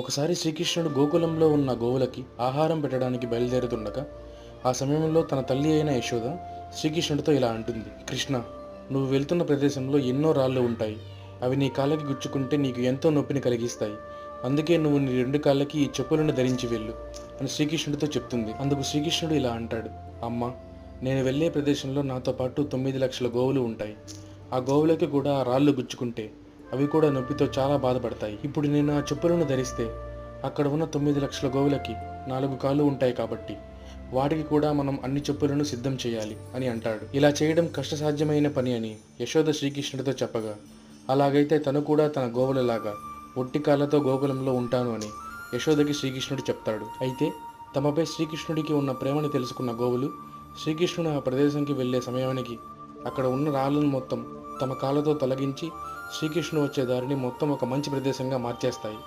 ఒకసారి శ్రీకృష్ణుడు గోకులంలో ఉన్న గోవులకి ఆహారం పెట్టడానికి బయలుదేరుతుండగా ఆ సమయంలో తన తల్లి అయిన యశోద శ్రీకృష్ణుడితో ఇలా అంటుంది. కృష్ణ, నువ్వు వెళ్తున్న ప్రదేశంలో ఎన్నో రాళ్ళు ఉంటాయి. అవి నీ కాళ్ళకి గుచ్చుకుంటే నీకు ఎంతో నొప్పిని కలిగిస్తాయి. అందుకే నువ్వు నీ రెండు కాళ్ళకి ఈ చెప్పులను ధరించి వెళ్ళు అని శ్రీకృష్ణుడితో చెప్తుంది. అందుకు శ్రీకృష్ణుడు ఇలా అంటాడు. అమ్మ, నేను వెళ్ళే ప్రదేశంలో నాతో పాటు 9 లక్షల గోవులు ఉంటాయి. ఆ గోవులకి కూడా ఆ రాళ్ళు గుచ్చుకుంటే అవి కూడా నొప్పితో చాలా బాధపడతాయి. ఇప్పుడు నేను ఆ చెప్పులను ధరిస్తే అక్కడ ఉన్న 9 లక్షల గోవులకి 4 కాళ్ళు ఉంటాయి కాబట్టి వాటికి కూడా మనం అన్ని చెప్పులను సిద్ధం చేయాలి అని అంటాడు. ఇలా చేయడం కష్టసాధ్యమైన పని అని యశోద శ్రీకృష్ణుడితో చెప్పగా, అలాగైతే తను కూడా తన గోవులలాగా ఒట్టి కాళ్ళతో గోకులంలో ఉంటాను అని యశోదకి శ్రీకృష్ణుడు చెప్తాడు. అయితే తమపై శ్రీకృష్ణుడికి ఉన్న ప్రేమని తెలుసుకున్న గోవులు శ్రీకృష్ణుడు ఆ ప్రదేశానికి వెళ్ళే సమయానికి అక్కడ ఉన్న రాళ్ళను మొత్తం తమ కాళ్ళతో తొలగించి శ్రీకృష్ణుడు వచ్చే దారిని మొత్తం ఒక మంచి ప్రదేశంగా మార్చేస్తాయి.